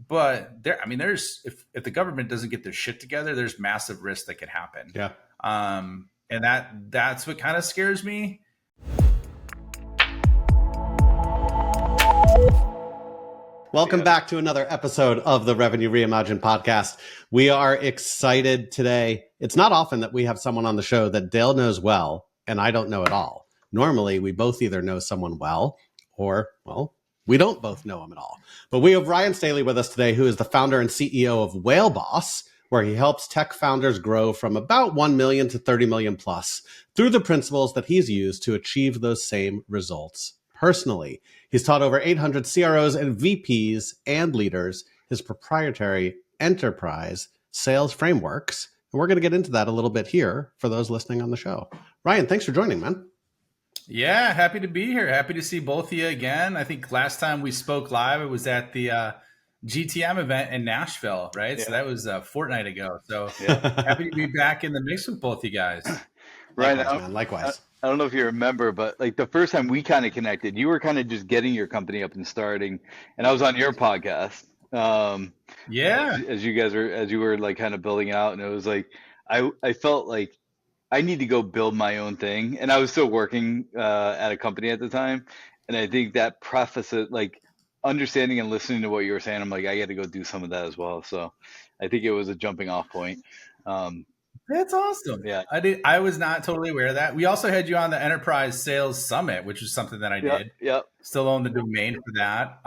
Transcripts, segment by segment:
But if the government doesn't get their shit together, there's massive risk that could happen. Yeah. And that's what kind of scares me. Welcome back to another episode of the Revenue Reimagined podcast. We are excited today. It's not often that we have someone on the show that Dale knows well and I don't know at all. Normally, we both either know someone well or, well, we don't both know him at all. But we have Ryan Staley with us today, who is the founder and CEO of WhaleBoss, where he helps tech founders grow from about 1 million to 30 million plus through the principles that he's used to achieve those same results personally. He's taught over 800 CROs and VPs and leaders his proprietary enterprise sales frameworks. And we're going to get into that a little bit here for those listening on the show. Ryan, thanks for joining, man. Yeah, happy to be here. Happy to see both of you again. I think last time we spoke live, it was at the GTM event in Nashville, right? Yeah. So that was a fortnight ago. So happy to be back in the mix with both you guys. Right. Likewise. I don't know if you remember, but like the first time we kind of connected, you were kind of just getting your company up and starting, and I was on your podcast. As you were like kind of building out, and it was like I felt like I need to go build my own thing, and I was still working at a company at the time, and I think that preface it, like understanding and listening to what you were saying, I'm like, I got to go do some of that as well. So I think it was a jumping off point. That's awesome. Yeah. I was not totally aware of that. We also had you on the Enterprise Sales Summit, which was something that I did. Yeah. Still own the domain for that.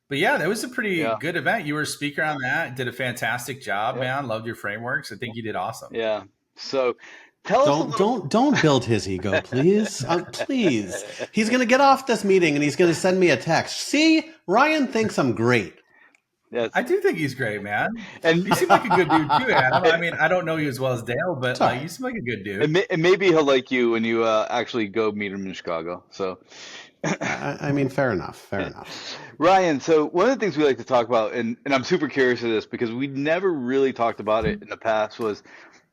But yeah, that was a pretty good event. You were a speaker on that. Did a fantastic job, man. Loved your frameworks. I think you did awesome. Yeah. So tell us. Don't build his ego, please. Please. He's going to get off this meeting and he's going to send me a text. See, Ryan thinks I'm great. Yes. I do think he's great, man. And you seem like a good dude too, Adam. I mean, I don't know you as well as Dale, but you seem like a good dude. And maybe he'll like you when you actually go meet him in Chicago. So, I mean, fair enough. Ryan, so one of the things we like to talk about, and I'm super curious of this because we never really talked about it in the past, was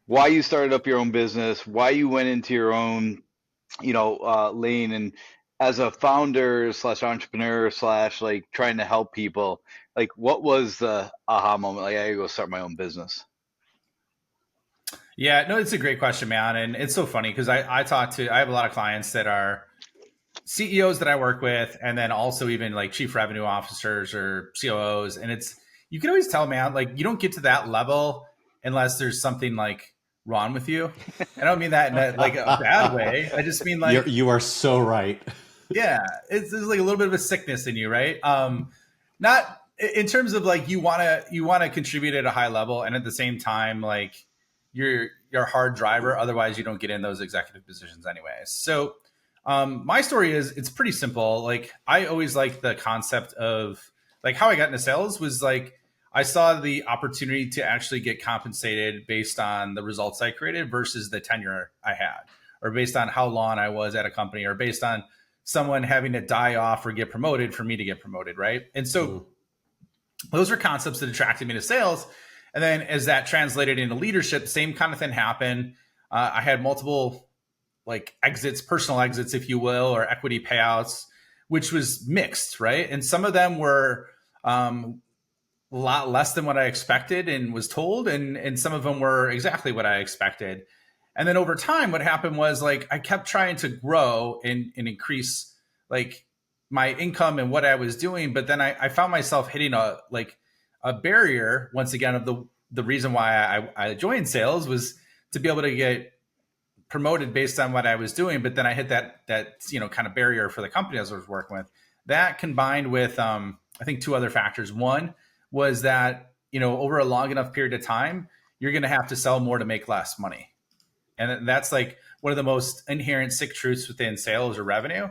why you started up your own business, why you went into your own, lane, and as a founder / entrepreneur / like trying to help people, like what was the aha moment? Like I gotta go start my own business. Yeah, no, it's a great question, man. And it's so funny because I have a lot of clients that are CEOs that I work with, and then also even like chief revenue officers or COOs. And you can always tell, man, like you don't get to that level unless there's something like wrong with you. I don't mean that in like a bad way. I just mean like you are so right. Yeah, there's like a little bit of a sickness in you, right? Not in terms of like you want to contribute at a high level, and at the same time, like you're a hard driver. Otherwise, you don't get in those executive positions anyways. So my story it's pretty simple. Like I always liked the concept of like how I got into sales was like I saw the opportunity to actually get compensated based on the results I created versus the tenure I had, or based on how long I was at a company, or based on someone having to die off or get promoted for me to get promoted, right? And so those are concepts that attracted me to sales. And then as that translated into leadership, same kind of thing happened. I had multiple like exits, personal exits, if you will, or equity payouts, which was mixed, right? And some of them were a lot less than what I expected and was told. And some of them were exactly what I expected. And then over time, what happened was like I kept trying to grow and increase like my income and what I was doing. But then I found myself hitting a barrier once again of the reason why I joined sales was to be able to get promoted based on what I was doing. But then I hit that kind of barrier for the company I was working with. That combined with I think two other factors. One was that over a long enough period of time, you're going to have to sell more to make less money. And that's like one of the most inherent sick truths within sales or revenue.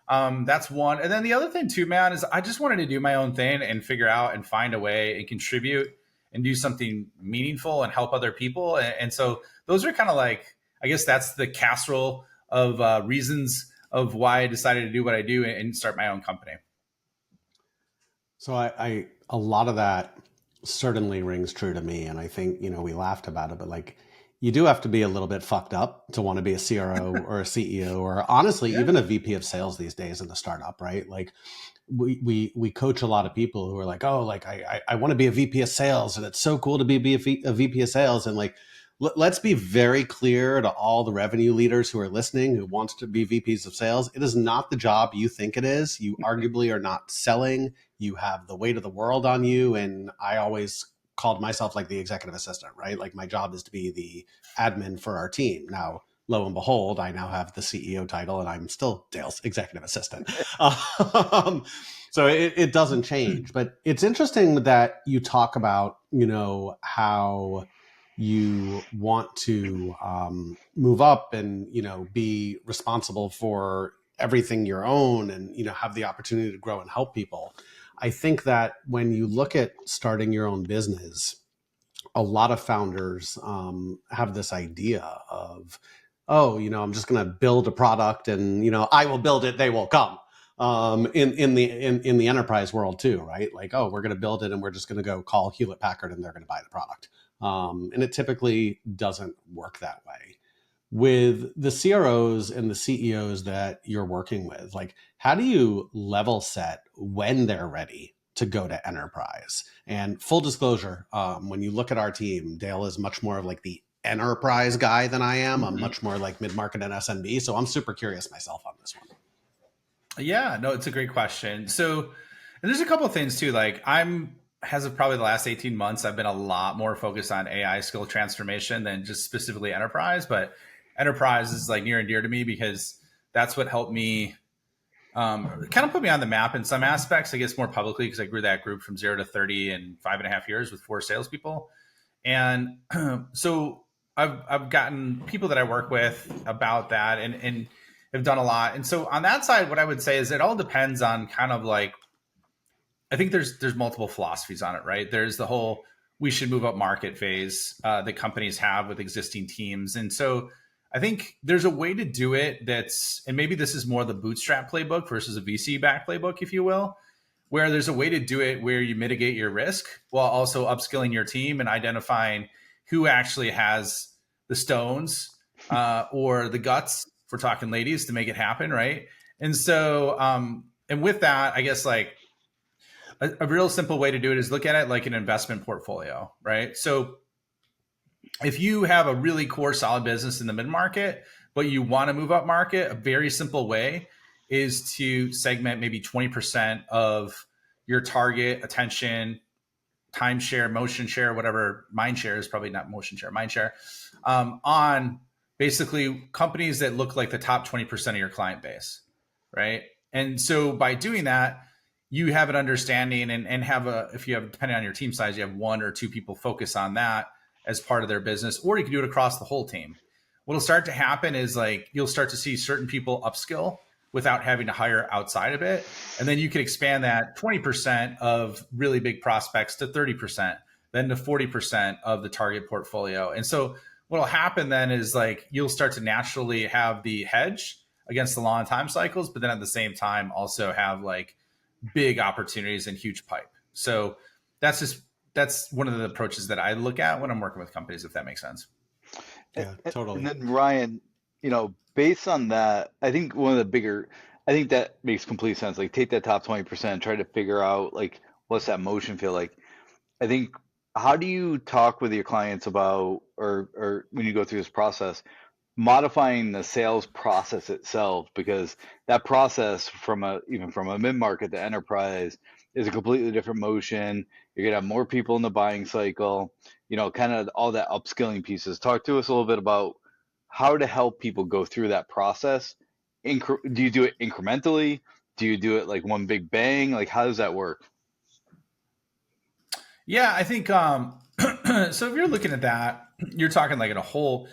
That's one. And then the other thing too, man, is I just wanted to do my own thing and figure out and find a way and contribute and do something meaningful and help other people. And so those are kind of like, I guess that's the casserole of reasons of why I decided to do what I do and start my own company. So I a lot of that certainly rings true to me. And I think, we laughed about it, but like, you do have to be a little bit fucked up to want to be a CRO or a CEO or honestly, even a VP of sales these days in a startup, right? Like we coach a lot of people who are like, oh, like I want to be a VP of sales and it's so cool to be a VP of sales. And like, let's be very clear to all the revenue leaders who are listening, who wants to be VPs of sales. It is not the job you think it is. You arguably are not selling. You have the weight of the world on you. And I always called myself like the executive assistant, right? Like my job is to be the admin for our team. Now, lo and behold, I now have the CEO title and I'm still Dale's executive assistant. So it doesn't change, but it's interesting that you talk about, how you want to move up and, be responsible for everything your own and, have the opportunity to grow and help people. I think that when you look at starting your own business, a lot of founders have this idea of, oh, I'm just going to build a product and, I will build it, they will come. In the enterprise world too, right? Like, oh, we're going to build it and we're just going to go call Hewlett Packard and they're going to buy the product. And it typically doesn't work that way. With the CROs and the CEOs that you're working with, like, how do you level set when they're ready to go to enterprise? And full disclosure, when you look at our team, Dale is much more of like the enterprise guy than I am. I'm much more like mid-market and SMB. So I'm super curious myself on this one. Yeah, no, it's a great question. So, and there's a couple of things too. Like as of probably the last 18 months, I've been a lot more focused on AI skill transformation than just specifically enterprise, but enterprise is like near and dear to me because that's what helped me kind of put me on the map in some aspects, I guess more publicly, because I grew that group from 0 to 30 in 5.5 years with 4 salespeople. And so I've gotten people that I work with about that and have done a lot. And so on that side, what I would say is it all depends on kind of like, I think there's multiple philosophies on it, right? There's the whole, we should move up market phase that companies have with existing teams. And so I think there's a way to do it and maybe this is more the bootstrap playbook versus a VC back playbook, if you will, where there's a way to do it where you mitigate your risk while also upskilling your team and identifying who actually has the stones or the guts, if we're talking ladies, to make it happen, right? And so, and with that, I guess like a real simple way to do it is look at it like an investment portfolio, right? So if you have a really core solid business in the mid-market, but you want to move up market, a very simple way is to segment maybe 20% of your target attention, timeshare, motion share, whatever. Mind share is probably not motion share, mind share, on basically companies that look like the top 20% of your client base, right? And so by doing that, you have an understanding and have if you have, depending on your team size, you have 1 or 2 people focus on that as part of their business, or you can do it across the whole team. What'll start to happen is like, you'll start to see certain people upskill without having to hire outside of it. And then you can expand that 20% of really big prospects to 30%, then to 40% of the target portfolio. And so what'll happen then is like, you'll start to naturally have the hedge against the long time cycles, but then at the same time also have like big opportunities and huge pipe. So that's one of the approaches that I look at when I'm working with companies, if that makes sense. Yeah, totally. And then Ryan, based on that, I think I think that makes complete sense. Like take that top 20%, try to figure out like, what's that motion feel like? I think, how do you talk with your clients about, or when you go through this process, modifying the sales process itself? Because that process even from a mid-market to enterprise is a completely different motion. You're gonna have more people in the buying cycle, kind of all that upskilling pieces. Talk to us a little bit about how to help people go through that process. Do you do it incrementally? Do you do it like one big bang? Like, how does that work? Yeah, I think so if you're looking at that, you're talking like in a whole,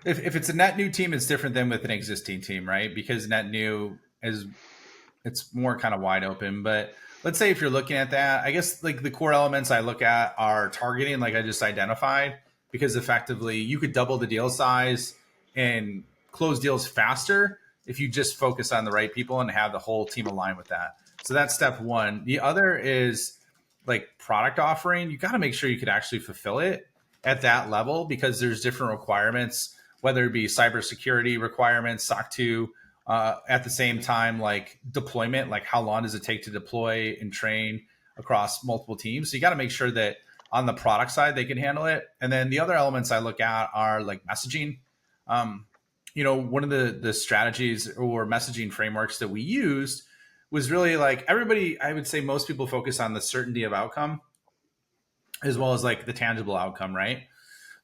if it's a net new team, it's different than with an existing team, right? Because net new it's more kind of wide open. But let's say if you're looking at that, I guess like the core elements I look at are targeting, like I just identified, because effectively you could double the deal size and close deals faster if you just focus on the right people and have the whole team align with that. So that's step one. The other is like product offering. You got to make sure you could actually fulfill it. at that level because there's different requirements, whether it be cybersecurity requirements, SOC 2, at the same time, like deployment, like how long does it take to deploy and train across multiple teams? So you got to make sure that on the product side, they can handle it. And then the other elements I look at are like messaging. One of the strategies or messaging frameworks that we used was really like everybody, I would say most people focus on the certainty of outcome as well as like the tangible outcome, right?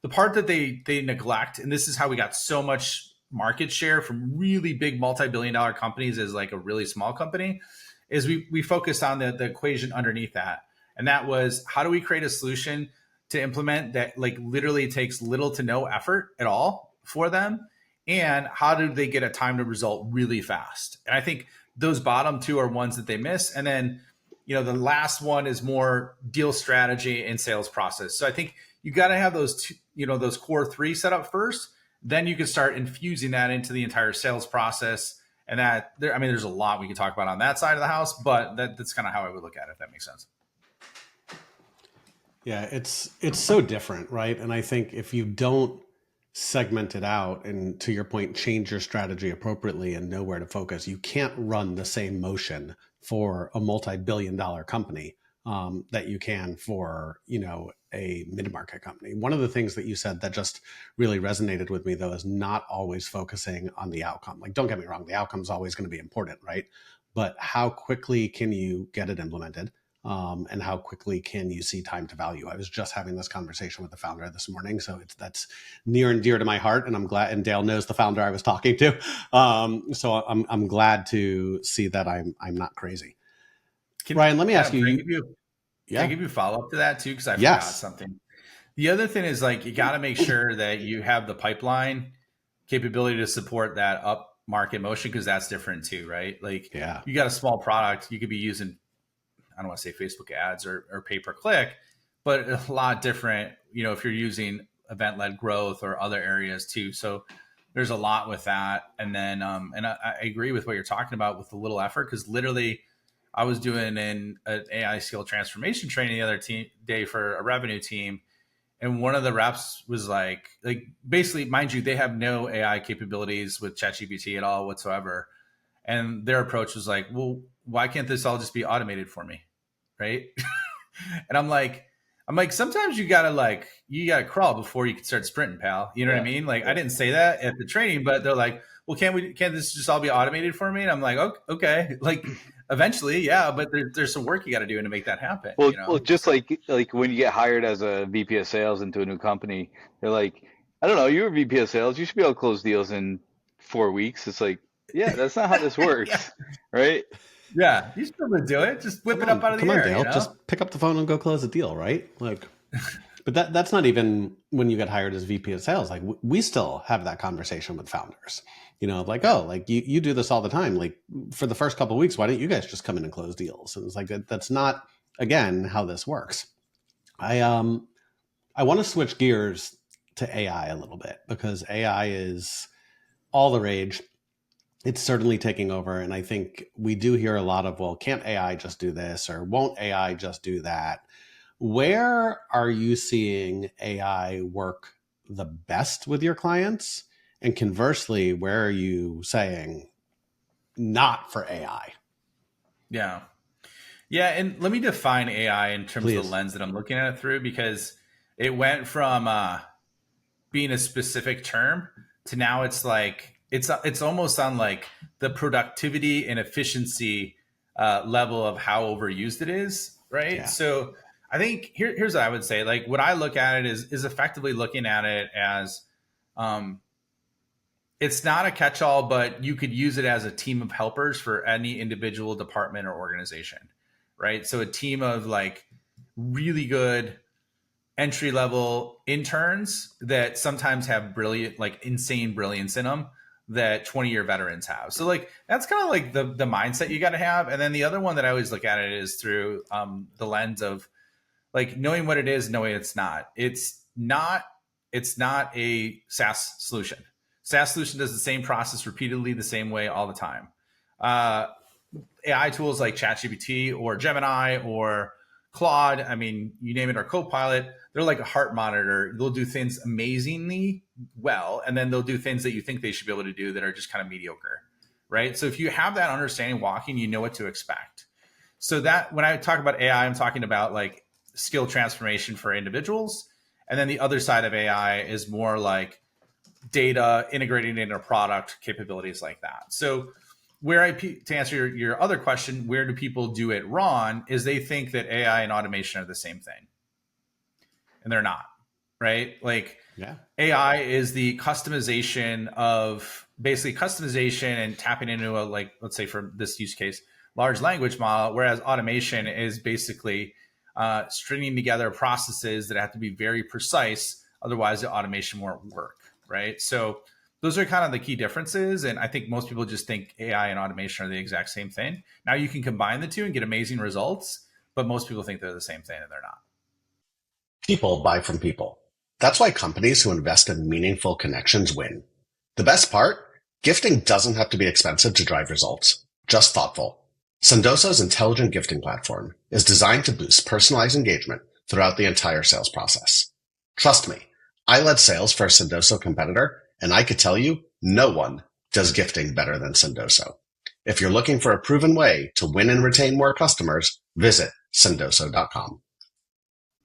The part that they neglect, and this is how we got so much market share from really big multi-billion-dollar companies as like a really small company, is we focused on the equation underneath that. And that was, how do we create a solution to implement that like literally takes little to no effort at all for them? And how do they get a time to result really fast? And I think those bottom two are ones that they miss. And then, the last one is more deal strategy and sales process. So I think you got to have those two, those core three set up first. Then you can start infusing that into the entire sales process. And there's a lot we can talk about on that side of the house, but that's kind of how I would look at it, if that makes sense. Yeah, it's so different, right? And I think if you don't segment it out and, to your point, change your strategy appropriately and know where to focus, you can't run the same motion for a multi-billion-dollar company that you can for, a mid-market company. One of the things that you said that just really resonated with me, though, is not always focusing on the outcome. Like, don't get me wrong, the outcome is always going to be important, right? But how quickly can you get it implemented? And how quickly can you see time to value? I was just having this conversation with the founder this morning, so that's near and dear to my heart, and I'm glad. And Dale knows the founder I was talking to, so I'm glad to see that I'm not crazy. Ryan, let me ask you. Can I give you a follow up to that too? Because I forgot something. The other thing is like you got to make sure that you have the pipeline capability to support that up market motion, because that's different too, right? Like, you got a small product, you could be using, I don't want to say Facebook ads or pay per click, but a lot different, if you're using event-led growth or other areas too. So there's a lot with that. And then, and I agree with what you're talking about with the little effort, because literally I was doing an AI skill transformation training the other day for a revenue team. And one of the reps was like basically, mind you, they have no AI capabilities with ChatGPT at all whatsoever. And their approach was like, well, why can't this all just be automated for me? Right. And I'm like, sometimes you gotta crawl before you can start sprinting, pal. You know what I mean? Like, I didn't say that at the training, but they're like, well, can't this just all be automated for me? And I'm like, okay. Like, eventually, yeah, but there's some work you got to do to make that happen. Well, just like when you get hired as a VP of sales into a new company, they're like, I don't know, you're a VP of sales, you should be able to close deals in 4 weeks. It's like, yeah, that's not how this works, right? Yeah, you should be able to do it. Just whip it up out of the air. Dale. Just pick up the phone and go close a deal, right? Like, but that's not even when you get hired as VP of sales. Like, we still have that conversation with founders. You do this all the time. Like, for the first couple of weeks, why don't you guys just come in and close deals? And it's like, that's not, again, how this works. I want to switch gears to AI a little bit, because AI is all the rage. It's certainly taking over. And I think we do hear a lot of, well, can't AI just do this, or won't AI just do that? Where are you seeing AI work the best with your clients? And conversely, where are you saying not for AI? Yeah. Yeah. And let me define AI in terms of the lens that I'm looking at it through, because it went from being a specific term to now it's like, it's almost on like the productivity and efficiency level of how overused it is. Right. Yeah. So I think here's what I would say. Like, what I look at it is effectively looking at it as, it's not a catch-all, but you could use it as a team of helpers for any individual department or organization, right? So a team of like really good entry-level interns that sometimes have brilliant, like insane brilliance in them that 20-year veterans have. So like, that's kind of like the mindset you got to have. And then the other one that I always look at it is through the lens of like knowing what it is, knowing it's not. It's not a SaaS solution. SaaS solution does the same process repeatedly the same way all the time. AI tools like ChatGPT or Gemini or Claude, I mean, you name it, or Copilot, they're like a heart monitor. They'll do things amazingly well, and then they'll do things that you think they should be able to do that are just kind of mediocre, right? So if you have that understanding walking, you know what to expect. So that when I talk about AI, I'm talking about like skill transformation for individuals. And then the other side of AI is more like data integrating into a product, capabilities like that. So to answer your other question, where do people do it wrong is they think that AI and automation are the same thing. And they're not, right? Like AI is the customization of basically customization and tapping into a, like, let's say for this use case, large language model, whereas automation is basically stringing together processes that have to be very precise. Otherwise the automation won't work, right? So those are kind of the key differences. And I think most people just think AI and automation are the exact same thing. Now you can combine the two and get amazing results, but most people think they're the same thing and they're not. People buy from people. That's why companies who invest in meaningful connections win. The best part? Gifting doesn't have to be expensive to drive results, just thoughtful. Sendoso's intelligent gifting platform is designed to boost personalized engagement throughout the entire sales process. Trust me, I led sales for a Sendoso competitor, and I could tell you no one does gifting better than Sendoso. If you're looking for a proven way to win and retain more customers, visit sendoso.com.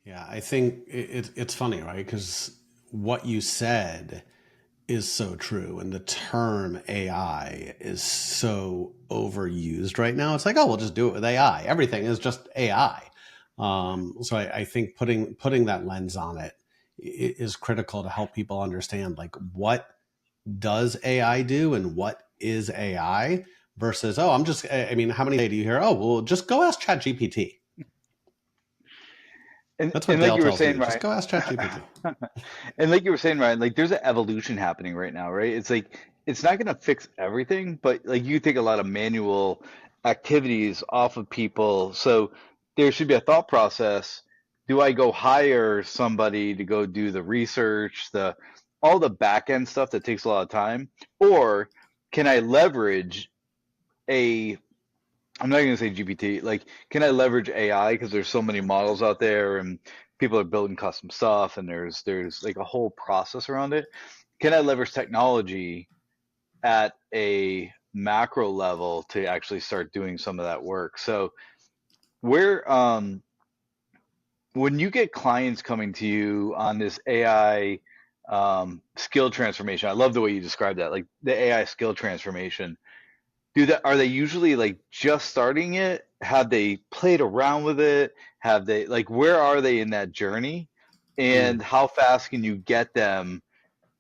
Yeah, I think it's funny, right? Because what you said is so true. And the term AI is so overused right now. It's like, oh, we'll just do it with AI. Everything is just AI. So I think putting that lens on it is critical to help people understand, like, what does AI do and what is AI versus, oh, I mean, how many do you hear? Oh, well, just go ask ChatGPT. That's what Dale tells me. Just go ask ChatGPT. And like you were saying, Ryan, like there's an evolution happening right now, right? It's like it's not going to fix everything, but like you take a lot of manual activities off of people. So there should be a thought process. Do I go hire somebody to go do the research, all the back end stuff that takes a lot of time, or can I leverage I'm not going to say GPT, like, can I leverage AI because there's so many models out there and people are building custom stuff and there's like a whole process around it. Can I leverage technology at a macro level to actually start doing some of that work? So where, when you get clients coming to you on this AI skill transformation, I love the way you described that, like the AI skill transformation. Are they usually like just starting it? Have they played around with it? Have they, like, where are they in that journey? And how fast can you get them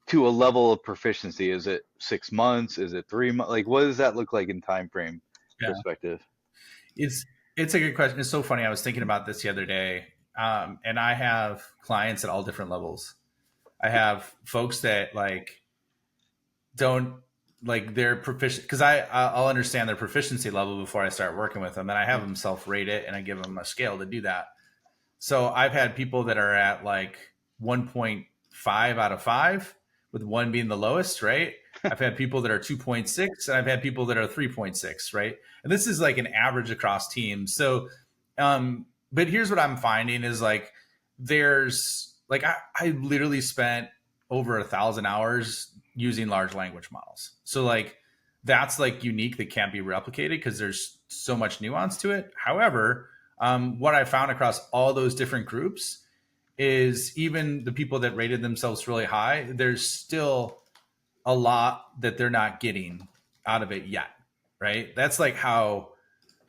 to a level of proficiency? Is it 6 months? Is it 3 months? Like, what does that look like in time frame perspective? It's a good question. It's so funny. I was thinking about this the other day. And I have clients at all different levels. I have folks that like don't, like, they're proficient, because I'll understand their proficiency level before I start working with them, and I have them self-rate it and I give them a scale to do that. So I've had people that are at like 1.5 out of 5, with 1 being the lowest, right? I've had people that are 2.6 and I've had people that are 3.6, right? And this is like an average across teams. So but here's what I'm finding is like there's like I literally spent over 1,000 hours using large language models. So like that's like unique, that can't be replicated because there's so much nuance to it. However, what I found across all those different groups is even the people that rated themselves really high, there's still a lot that they're not getting out of it yet, right? That's like how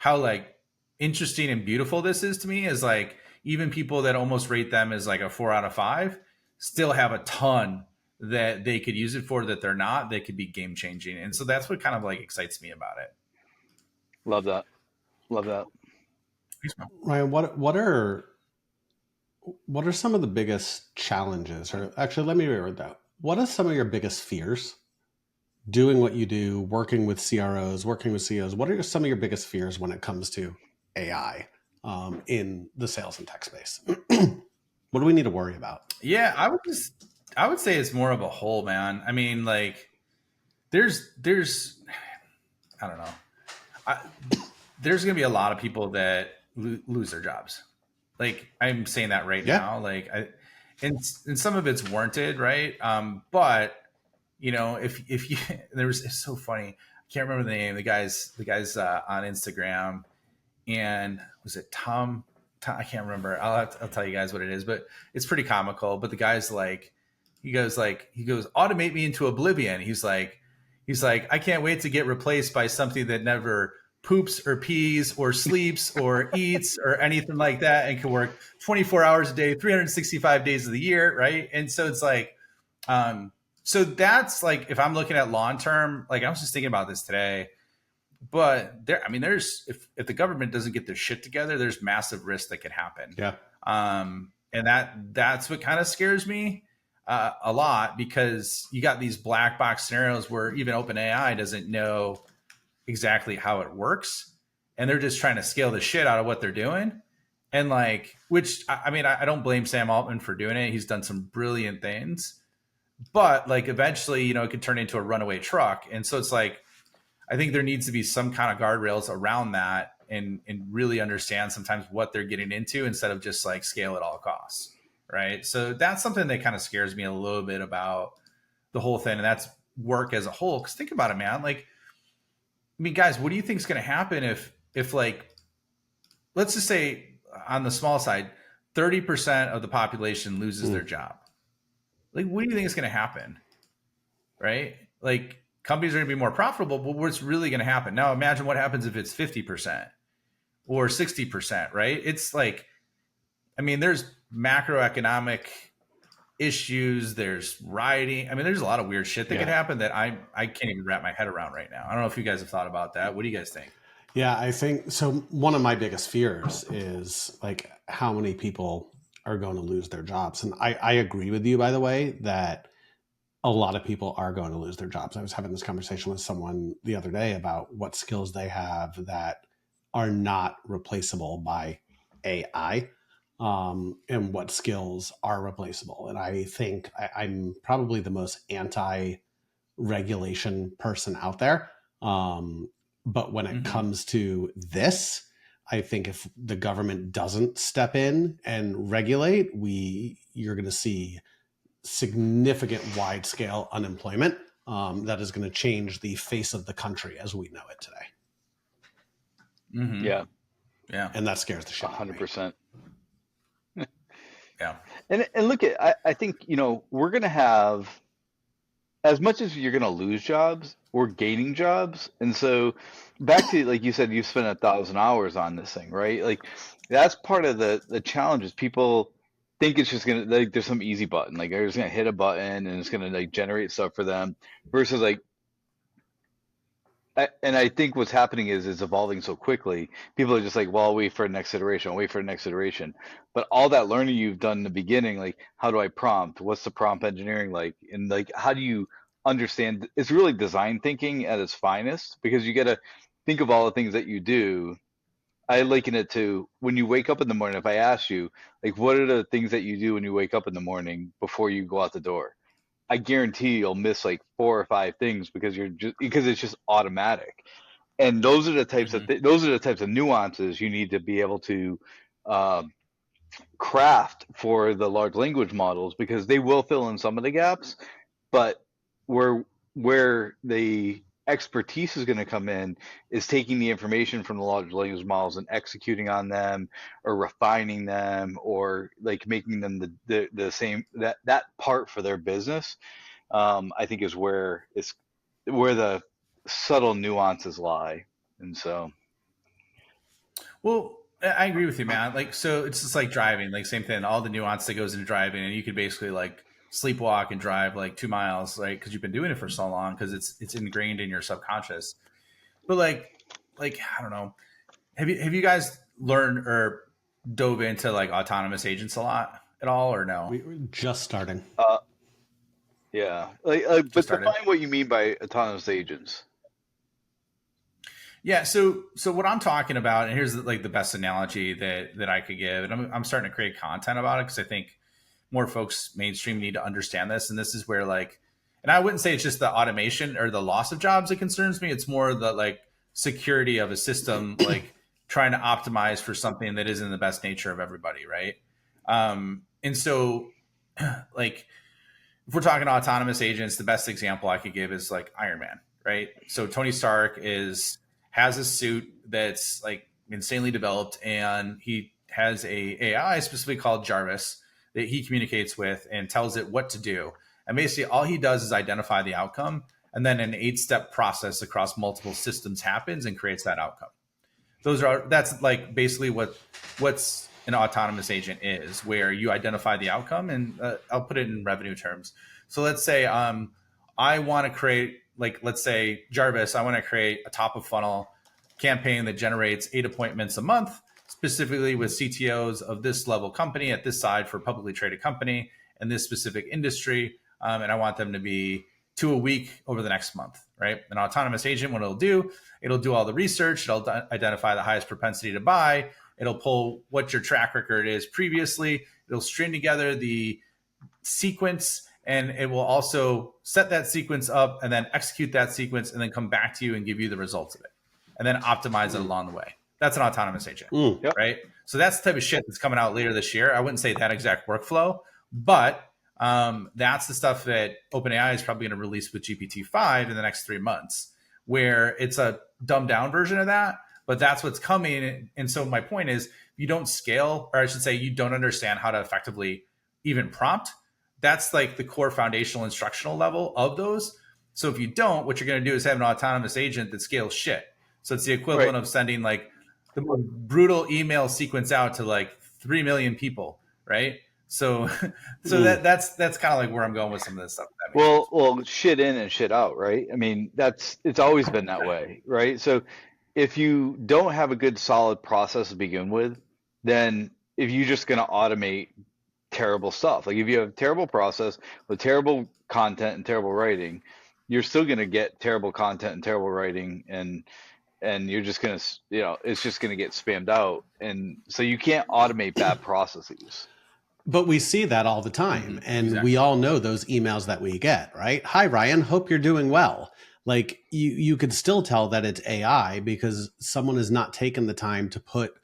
like interesting and beautiful this is to me, is like even people that almost rate them as like a 4 out of 5 still have a ton that they could use it for that they're not, that could be game changing. And so that's what kind of like excites me about it. Love that. Ryan, what are some of the biggest challenges, or actually let me reword that. What are some of your biggest fears doing what you do, working with CROs, working with CEOs? What are some of your biggest fears when it comes to AI in the sales and tech space? What do we need to worry about? Yeah, I would say it's more of a whole, man. I mean, like there's I don't know. There's going to be a lot of people that lose their jobs. Like I'm saying that right now, like and some of it's warranted, right? But you know, if you it's so funny. I can't remember the name. The guy's on Instagram, and was it Tom? I can't remember. I'll tell you guys what it is, but it's pretty comical. But the guy's like, he goes, automate me into oblivion. He's like, I can't wait to get replaced by something that never poops or pees or sleeps or eats or anything like that, and can work 24 hours a day, 365 days of the year, right? And so it's like, so that's like, if I'm looking at long term, like I was just thinking about this today, but there's if the government doesn't get their shit together, there's massive risk that could happen. Yeah. And that's what kind of scares me a lot, because you got these black box scenarios where even OpenAI doesn't know exactly how it works, and they're just trying to scale the shit out of what they're doing. And like, which I don't blame Sam Altman for doing it. He's done some brilliant things, but like eventually, you know, it could turn into a runaway truck. And so it's like, I think there needs to be some kind of guardrails around that, and really understand sometimes what they're getting into, instead of just like scale at all costs. Right. So that's something that kind of scares me a little bit about the whole thing. And that's work as a whole. Cause think about it, man. Like, I mean, guys, what do you think is going to happen if like, let's just say on the small side, 30% of the population loses their job? Like, what do you think is going to happen? Right? Like, companies are going to be more profitable, but what's really going to happen? Now, imagine what happens if it's 50% or 60%, right? It's like, I mean, there's macroeconomic issues, there's rioting. I mean, there's a lot of weird shit that could happen that I can't even wrap my head around right now. I don't know if you guys have thought about that. What do you guys think? Yeah, I think so. One of my biggest fears is like how many people are going to lose their jobs. And I agree with you, by the way, that a lot of people are going to lose their jobs. I was having this conversation with someone the other day about what skills they have that are not replaceable by AI, and what skills are replaceable. And I think I'm probably the most anti-regulation person out there. But when it comes to this, I think if the government doesn't step in and regulate, you're going to see significant wide-scale unemployment that is going to change the face of the country as we know it today. Mm-hmm. Yeah. And that scares the shit out of me. 100%. Yeah. And look I think, you know, we're going to have, as much as you're going to lose jobs, we're gaining jobs. And so back to, like you said, you've spent 1,000 hours on this thing, right? Like that's part of the challenge is people think it's just going to, like, there's some easy button, like they're just going to hit a button and it's going to like generate stuff for them, versus like, and I think what's happening is it's evolving so quickly. People are just like, well, I'll wait for the next iteration. I'll wait for the next iteration. But all that learning you've done in the beginning, like, how do I prompt? What's the prompt engineering like? And like, how do you understand? It's really design thinking at its finest, because you got to think of all the things that you do. I liken it to when you wake up in the morning. If I ask you, like, what are the things that you do when you wake up in the morning before you go out the door? I guarantee you'll miss like 4 or 5 things because it's just automatic. And those are the types of nuances you need to be able to craft for the large language models, because they will fill in some of the gaps, but where the expertise is going to come in is taking the information from the large language models and executing on them, or refining them, or like making them the same, that part for their business. I think is where the subtle nuances lie. And so, well, I agree with you, man. Like, so it's just like driving, like same thing, all the nuance that goes into driving, and you could basically like sleepwalk and drive like 2 miles, right? Because you've been doing it for so long, because it's ingrained in your subconscious. But like I don't know, have you guys learned or dove into like autonomous agents a lot at all, or no? We're just starting. Yeah, but define what you mean by autonomous agents. Yeah, so what I'm talking about, and here's like the best analogy that I could give, and I'm starting to create content about it because I think more folks mainstream need to understand this. And this is where like, and I wouldn't say it's just the automation or the loss of jobs that concerns me. It's more the like security of a system, like trying to optimize for something that isn't in the best nature of everybody, right? And so, like, if we're talking autonomous agents, the best example I could give is like Iron Man, right? So Tony Stark has a suit that's like insanely developed, and he has a AI specifically called Jarvis that he communicates with and tells it what to do. And basically all he does is identify the outcome, and then an 8-step process across multiple systems happens and creates that outcome. That's like basically what's an autonomous agent is, where you identify the outcome. And I'll put it in revenue terms. So let's say I want to create, like, let's say Jarvis, I want to create a top of funnel campaign that generates 8 appointments a month, specifically with CTOs of this level company at this side for a publicly traded company in this specific industry. And I want them to be 2 a week over the next month, right? An autonomous agent, what it'll do all the research. It'll identify the highest propensity to buy. It'll pull what your track record is previously. It'll string together the sequence, and it will also set that sequence up and then execute that sequence and then come back to you and give you the results of it and then optimize it along the way. That's an autonomous agent, right? So that's the type of shit that's coming out later this year. I wouldn't say that exact workflow, but that's the stuff that OpenAI is probably going to release with GPT-5 in the next 3 months, where it's a dumbed down version of that, but that's what's coming. And so my point is, you don't scale, or I should say, you don't understand how to effectively even prompt. That's like the core foundational instructional level of those. So if you don't, what you're going to do is have an autonomous agent that scales shit. So it's the equivalent of sending like the most brutal email sequence out to like 3 million people, right? So that's kind of like where I'm going with some of this stuff. Well, shit in and shit out, right? I mean, it's always been that way, right? So if you don't have a good solid process to begin with, then if you're just going to automate terrible stuff, like if you have a terrible process with terrible content and terrible writing, you're still going to get terrible content and terrible writing, and you're just going to, it's just going to get spammed out. And so you can't automate bad processes. But we see that all the time. And we all know those emails that we get, right? Hi, Ryan, hope you're doing well. Like you could still tell that it's AI because someone has not taken the time to put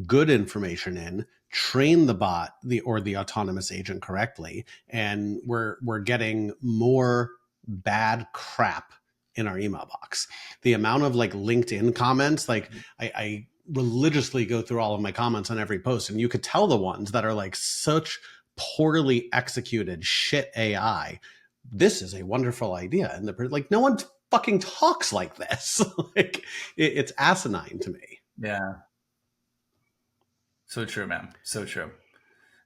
good information in, train the bot or the autonomous agent correctly. And we're getting more bad crap in our email box. The amount of like LinkedIn comments, like I religiously go through all of my comments on every post, and you could tell the ones that are like such poorly executed shit AI. This is a wonderful idea. And like, no one fucking talks like this. Like it's asinine to me. Yeah. So true, man. So true.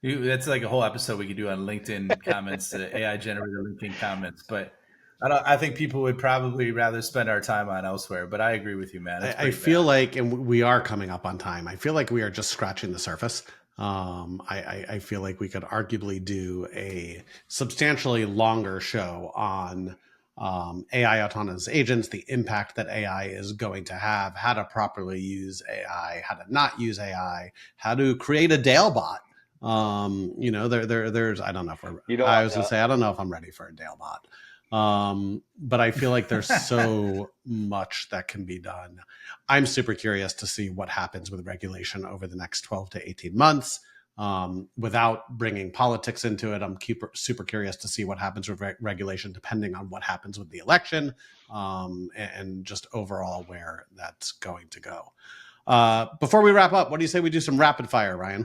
That's like a whole episode we could do on LinkedIn comments, AI generated LinkedIn comments. But I think people would probably rather spend our time on elsewhere. But I agree with you, man. I feel like, and we are coming up on time, I feel like we are just scratching the surface. I feel like we could arguably do a substantially longer show on AI autonomous agents, the impact that AI is going to have, how to properly use AI, how to not use AI, how to create a Dale bot. There's I don't know if I was gonna say I don't know if I'm ready for a Dale bot. But I feel like there's so much that can be done. I'm super curious to see what happens with regulation over the next 12 to 18 months. Without bringing politics into it, I'm super curious to see what happens with regulation, depending on what happens with the election, and just overall where that's going to go. Before we wrap up, what do you say we do some rapid fire, Ryan?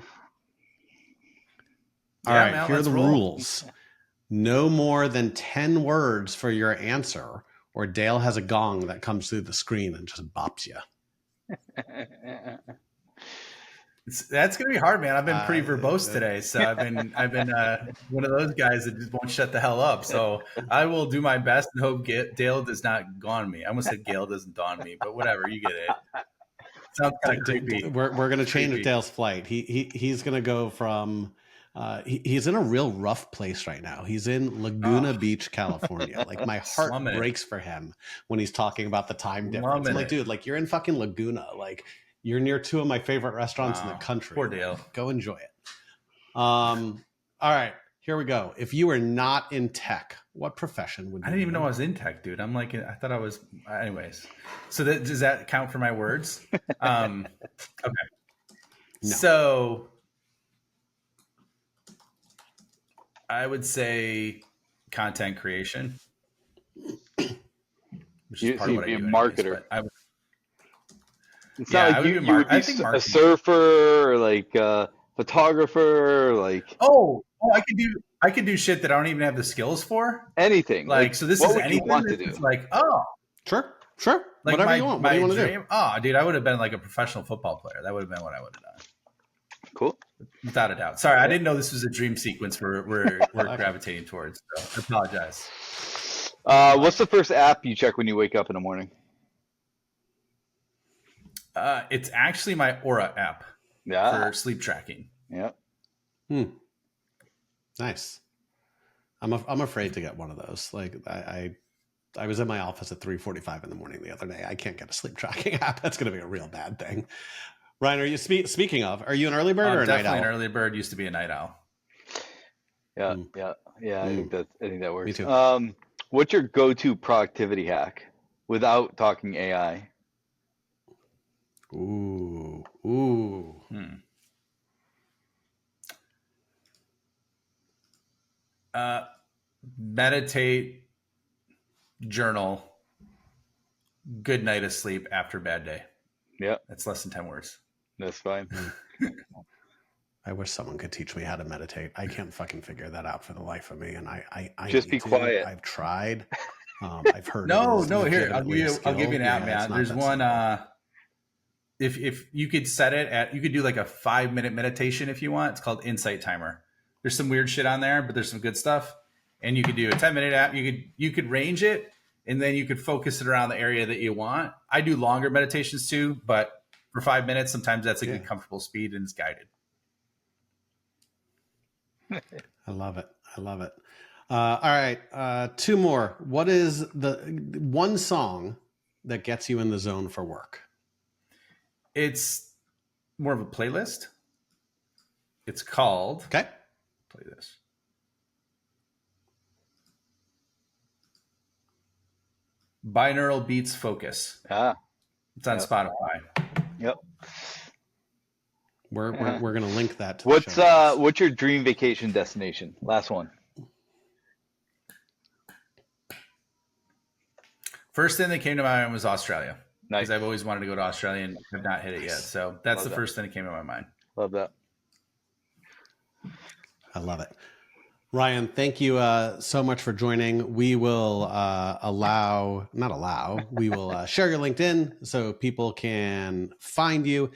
All right, man, here are the rules. No more than 10 words for your answer, or Dale has a gong that comes through the screen and just bops you. That's gonna be hard, man. I've been pretty verbose today, so I've been one of those guys that just won't shut the hell up. So I will do my best and hope Dale does not gone me. I almost said Gail doesn't dawn me, but whatever, you get it. Sounds kind of creepy. We're gonna change Dale's flight. He's gonna go from. He's in a real rough place right now. He's in Laguna Beach, California. Like my heart breaks for him when he's talking about the time difference. I'm like, dude, like you're in fucking Laguna. Like you're near 2 of my favorite restaurants in the country. Poor Dale. Go enjoy it. All right. Here we go. If you were not in tech, what profession would you I didn't even be know I was in tech, dude. I'm like, I thought I was. Anyways, so does that count for my words? Okay. No. So I would say content creation, which is part of what I do. You'd be a marketer. Anyways, but I would, it's not like you would be I think a surfer or like a photographer, or like I could do shit that I don't even have the skills for. anything. Like so, this what is would anything. You want to do? It's like sure, like whatever you want. What do you want to do? Oh, dude, I would have been like a professional football player. That would have been what I would have done. Cool, without a doubt. Sorry, I didn't know this was a dream sequence we're gravitating towards. So I apologize. What's the first app you check when you wake up in the morning? It's actually my Aura app for sleep tracking. Yeah. Nice. I'm afraid to get one of those. Like I was in my office at 3:45 in the morning the other day. I can't get a sleep tracking app. That's going to be a real bad thing. Ryan, are you speaking of? Are you an early bird or a night owl? Definitely an early bird. Used to be a night owl. Yeah. I think that works. Me too. What's your go-to productivity hack without talking AI? Ooh. Meditate, journal, good night of sleep after bad day. Yeah. That's less than 10 words. That's fine. I wish someone could teach me how to meditate. I can't fucking figure that out for the life of me. And I just be quiet. I've tried. I've heard. No. Here, I'll give you an app, man. There's one. If you could set it at, you could do like a 5-minute meditation if you want. It's called Insight Timer. There's some weird shit on there, but there's some good stuff. And you could do a 10-minute app. You could range it, and then you could focus it around the area that you want. I do longer meditations too, but for 5 minutes, sometimes that's a good comfortable speed and it's guided. I love it. All right. 2 more. What is the one song that gets you in the zone for work? It's more of a playlist. It's called. Okay. Play this. Binaural Beats Focus. It's on Spotify. Yep. We're going to link that to what's your dream vacation destination? Last one. First thing that came to my mind was Australia. Nice. Because I've always wanted to go to Australia and have not hit it yet. So that's the first thing that came to my mind. Love that. I love it. Ryan, thank you so much for joining. We will we will share your LinkedIn so people can find you.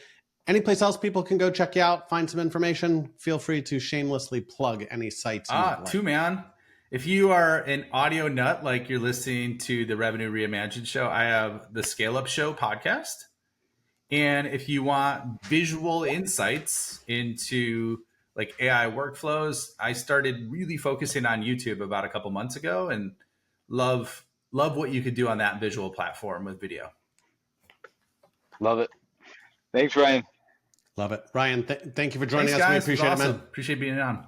Any place else people can go check you out, find some information? Feel free to shamelessly plug any sites. Man. If you are an audio nut, like you're listening to the Revenue Reimagined show, I have the Scale Up Show podcast. And if you want visual insights into like AI workflows, I started really focusing on YouTube about a couple months ago and love what you could do on that visual platform with video. Love it. Thanks, Ryan. Love it. Ryan, thank you for joining us. Guys. We appreciate it, man. Appreciate being on.